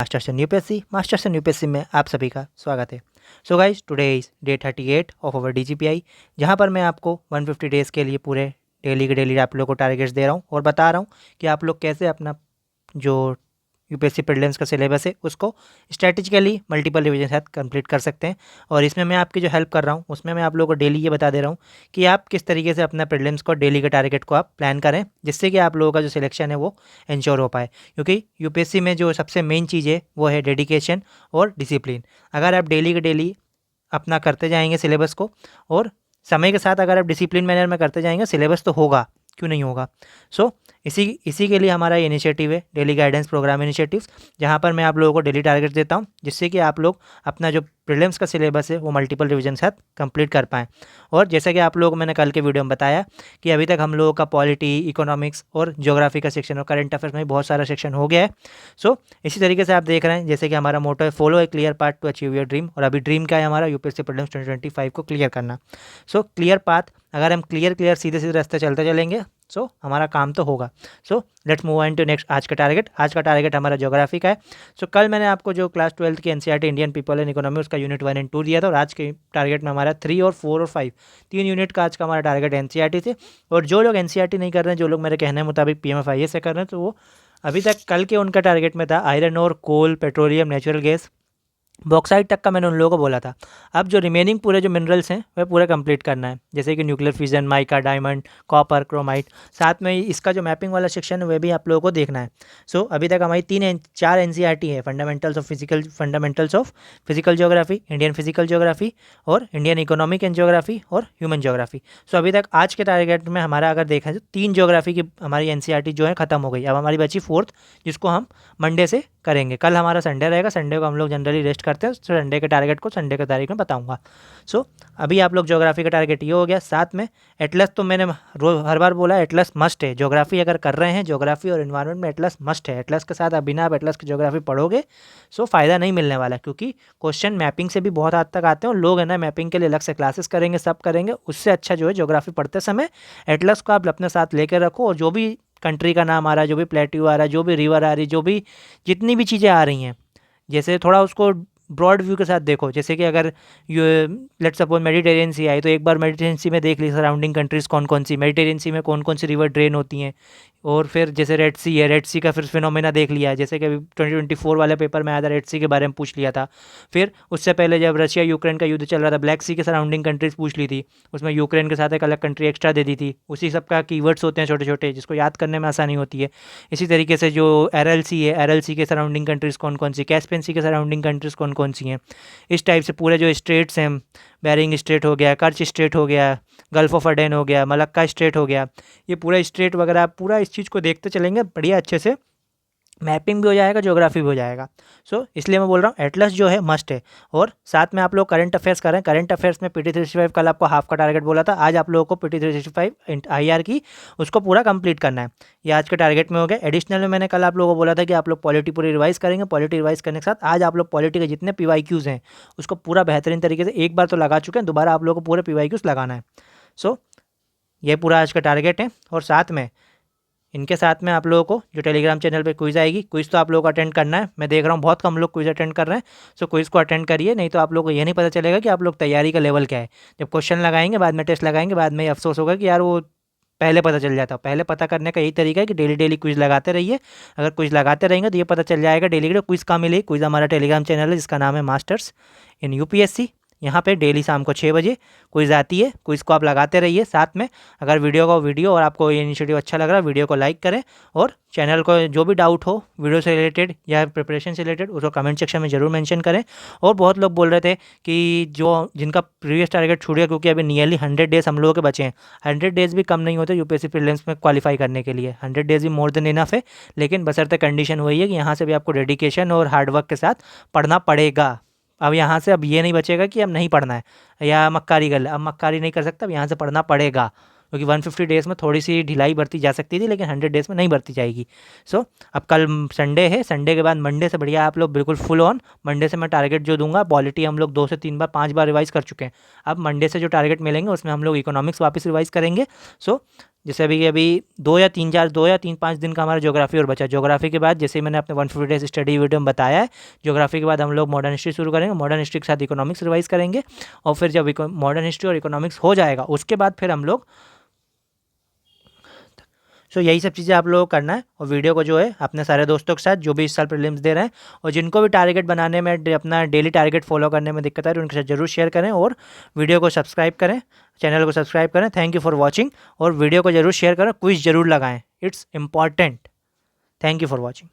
Masters in UPSC में आप सभी का स्वागत है। So guys, today is day 38 of our DGPI, जहां पर मैं आपको 150 डेज़ के लिए पूरे डेली के डेली आप लोगों को टारगेट्स दे रहा हूं और बता रहा हूं कि आप लोग कैसे अपना जो यूपीएससी प्रीलिम्स का सिलेबस है उसको स्ट्रैटेजिकली मल्टीपल रिवीजन के साथ कंप्लीट कर सकते हैं। और इसमें मैं आपकी जो हेल्प कर रहा हूँ उसमें मैं आप लोगों को डेली ये बता दे रहा हूँ कि आप किस तरीके से अपना प्रीलिम्स को डेली के टारगेट को आप प्लान करें, जिससे कि आप लोगों का जो सिलेक्शन है वो इंश्योर हो पाए। क्योंकि यूपीएससी में जो सबसे मेन चीज़ है वो है डेडिकेशन और डिसिप्लिन। अगर आप डेली के डेली अपना करते जाएंगे सिलेबस को और समय के साथ अगर आप डिसिप्लिन मैनर में करते जाएंगे, सिलेबस तो होगा, क्यों नहीं होगा। इसी के लिए हमारा ये इनिशिएटिव है, डेली गाइडेंस प्रोग्राम इनिशिएटिव, जहाँ पर मैं आप लोगों को डेली टारगेट देता हूँ, जिससे कि आप लोग अपना जो प्रीलिम्स का सिलेबस है वो मल्टीपल रिवीजन के साथ कंप्लीट कर पाएँ। और जैसा कि आप लोगों को मैंने कल के वीडियो में बताया कि अभी तक हम लोगों का पॉलिटी, इकोनॉमिक्स और ज्योग्राफी का सेक्शन और करंट अफेयर्स में बहुत सारा सेक्शन हो गया है। इसी तरीके से आप देख रहे हैं, जैसे कि हमारा मोटो है, follow a clear path to achieve your dream. और अभी ड्रीम क्या है हमारा, यूपीएससी प्रीलिम्स 2025 को क्लियर करना। क्लियर पाथ, अगर हम क्लियर सीधे सीधे रास्ते चलते चलेंगे हमारा काम तो होगा। Let's move on to next आज का टारगेट। आज का टारगेट हमारा ज्योग्राफी का है। कल मैंने आपको जो क्लास 12 की NCERT Indian people and economy उसका यूनिट 1 एंड 2 दिया था, और आज के टारगेट में हमारा 3 और 4 और 5 तीन यूनिट का आज का हमारा टारगेट एनसीईआरटी थे। और जो लोग एनसीईआरटी नहीं कर रहे हैं, जो लोग मेरे कहने मुताबिक पीएमएफआईए से कर रहे हैं, तो वो अभी तक कल के उनका टारगेट में था आयरन और कोल, पेट्रोलियम, नेचुरल गैस, बॉक्साइट तक का मैंने उन लोगों को बोला था। अब जो रिमेनिंग पूरे जो मिनरल्स हैं वह पूरा कंप्लीट करना है, जैसे कि nuclear fission, mica, diamond, copper, chromite. साथ में इसका जो मैपिंग वाला सेक्शन है वह भी आप लोगों को देखना है। अभी तक हमारी 4 एनसीईआरटी है, fundamentals of physical geography, Indian physical geography और इंडियन इकोनॉमिक एंड ज्योग्राफी और ह्यूमन ज्योग्राफी। अभी तक आज के टारगेट में हमारा अगर देखा जाए तो 3 ज्योग्राफी की हमारी एनसीईआरटी जो है ख़त्म हो गई। अब हमारी बची 4th, जिसको हम मंडे से करेंगे। कल हमारा संडे रहेगा, संडे को हम लोग जनरली रेस्ट करते हैं, संडे के टारगेट को संडे के तारीख में बताऊंगा। अभी आप लोग ज्योग्राफी का टारगेट ये हो गया। साथ में एटलस, तो मैंने हर बार बोला एटलस मस्ट है। ज्योग्राफी अगर कर रहे हैं, ज्योग्राफी और इन्वायरमेंट में एटलस मस्ट है। एटलस के साथ अब बिना आप एटलस की ज्योग्राफी पढ़ोगे फ़ायदा नहीं मिलने वाला, क्योंकि क्वेश्चन मैपिंग से भी बहुत हद तक आते हैं और लोग है ना मैपिंग के लिए अलग से क्लासेस करेंगे, सब करेंगे। उससे अच्छा जो है ज्योग्राफी पढ़ते समय एटलस को आप अपने साथ लेकर रखो, और जो भी कंट्री का नाम आ रहा है, जो भी प्लेट्यू आ रहा है, जो भी रिवर आ रही है, जो भी जितनी भी चीज़ें आ रही हैं, जैसे थोड़ा उसको ब्रॉड व्यू के साथ देखो। जैसे कि अगर ये लेट्स सपोज मेडिटेरियन सी आई, तो एक बार मेडिटेरियन सी में देख ली सराउंडिंग कंट्रीज़ कौन कौन सी, मेडिटेरियन सी में कौन कौन सी रिवर ड्रेन होती हैं। और फिर जैसे रेड सी है, रेड सी का फिर फिनोमेना देख लिया, जैसे कि अभी 2024 वाले पेपर में आया था, रेड सी के बारे में पूछ लिया था। फिर उससे पहले जब रशिया यूक्रेन का युद्ध चल रहा था, ब्लैक सी के सराउंडिंग कंट्रीज़ पूछ ली थी, उसमें यूक्रेन के साथ एक अलग कंट्री एक्स्ट्रा दे दी थी। उसी सब का कीवर्ड्स होते हैं छोटे छोटे, जिसको याद करने में आसानी होती है। इसी तरीके से जो एरएल सी है, एरएल सी के सराउंडिंग कंट्रीज़ कौन कौन सी, कैस्पियन सी के सराउंडिंग कंट्रीज़ कौन कौन सी हैं। इस टाइप से पूरे जो स्टेट्स हैं, बेरिंग स्टेट हो गया, कर्च स्टेट हो गया, गल्फ ऑफ अडेन हो गया, मलक्का स्टेट हो गया, ये पूरा स्टेट वगैरह पूरा इस चीज़ को देखते चलेंगे, बढ़िया अच्छे से मैपिंग भी हो जाएगा, ज्योग्राफी भी हो जाएगा। इसलिए मैं बोल रहा हूँ एटलस जो है मस्ट है। और साथ में आप लोग करंट अफेयर्स करें। करंट अफेयर्स में पीटी 365 कल आपको हाफ का टारगेट बोला था, आज आप लोगों को पीटी 365 आईआर की उसको पूरा कंप्लीट करना है। ये आज के टारगेट में हो गया। एडिशनल में मैंने कल आप लोगों को बोला था कि आप लोग पॉलिटी पूरी रिवाइज करेंगे। पॉलिटी रिवाइज करने के साथ आज आप लोग पॉलिटी के जितने पीवाईक्यूज़ हैं उसको पूरा बेहतरीन तरीके से एक बार तो लगा चुके हैं, दोबारा आप लोगों को पूरे पीवाईक्यूज़ लगाना है। ये पूरा आज का टारगेट है। और साथ में इनके साथ में आप लोगों को जो टेलीग्राम चैनल पे क्विज़ आएगी, क्विज़ तो आप लोगों को अटेंड करना है। मैं देख रहा हूँ बहुत कम लोग क्विज़ अटेंड कर रहे हैं, क्विज़ को अटेंड करिए, नहीं तो आप लोगों को ये नहीं पता चलेगा कि आप लोग तैयारी का लेवल क्या है। जब क्वेश्चन लगाएंगे, बाद में टेस्ट लगाएंगे, बाद में अफसोस होगा कि यार वो पहले पता चल जाता। पहले पता करने का यही तरीका है कि डेली डेली क्विज़ लगाते रहिए। अगर क्विज़ लगाते रहेंगे तो ये पता चल जाएगा डेली डेली क्विज़ कहाँ मिलेगी। क्विज़ हमारा टेलीग्राम चैनल है जिसका नाम है मास्टर्स इन यूपीएससी। यहाँ पे डेली शाम को 6 बजे क्विज़ आती है, क्विज़ को आप लगाते रहिए। साथ में अगर वीडियो और आपको ये इनिशिएटिव अच्छा लग रहा है, वीडियो को लाइक करें, और चैनल को जो भी डाउट हो वीडियो से रिलेटेड या प्रिपरेशन से रिलेटेड उसको कमेंट सेक्शन में ज़रूर मेंशन करें। और बहुत लोग बोल रहे थे कि जिनका प्रीवियस टारगेट छूट गया, क्योंकि अभी नियरली 100 डेज़ हम लोगों के बचे हैं। 100 डेज़ भी कम नहीं होते यूपीएससी प्रीलिम्स में क्वालिफाई करने के लिए। 100 डेज़ भी मोर देन इनफ है, लेकिन बशर्ते कंडीशन वही है कि यहाँ से भी आपको डेडिकेशन और हार्डवर्क के साथ पढ़ना पड़ेगा। अब यहाँ से अब ये नहीं बचेगा कि अब नहीं पढ़ना है या मक्कारी कर ले, अब मक्कारी नहीं कर सकता, अब यहाँ से पढ़ना पड़ेगा। क्योंकि 150 डेज़ में थोड़ी सी ढिलाई बरती जा सकती थी, लेकिन 100 डेज़ में नहीं बरती जाएगी। अब कल संडे है, संडे के बाद मंडे से बढ़िया आप लोग बिल्कुल फुल ऑन। मंडे से मैं टारगेट जो दूंगा, पॉलिटी हम लोग 2 से 3 बार 5 बार रिवाइज़ कर चुके हैं। अब मंडे से जो टारगेट मिलेंगे उसमें हम लोग इकोनॉमिक्स वापस रिवाइज़ करेंगे। जैसे अभी 2 या 3 5 दिन का हमारा ज्योग्राफी और बचा। ज्योग्राफी के बाद जैसे मैंने अपने 150 डेज स्टडी वीडियो में बताया है, ज्योग्राफी के बाद हम लोग मॉडर्न हिस्ट्री शुरू करेंगे, मॉडर्न हिस्ट्री के साथ इकोनॉमिक्स रिवाइज करेंगे, और फिर जब मॉडर्न हिस्ट्री और इकोनॉमिक्स हो जाएगा उसके बाद फिर हम लोग यही सब चीज़ें आप लोगों को करना है। और वीडियो को जो है अपने सारे दोस्तों के साथ जो भी इस साल प्रीलिम्स दे रहे हैं और जिनको भी टारगेट बनाने में अपना डेली टारगेट फॉलो करने में दिक्कत आ रही है उनके साथ जरूर शेयर करें, और वीडियो को सब्सक्राइब करें, चैनल को सब्सक्राइब करें। थैंक यू फॉर वॉचिंग, और वीडियो को जरूर शेयर करें, क्विज जरूर लगाएं, it's important. Thank you for watching.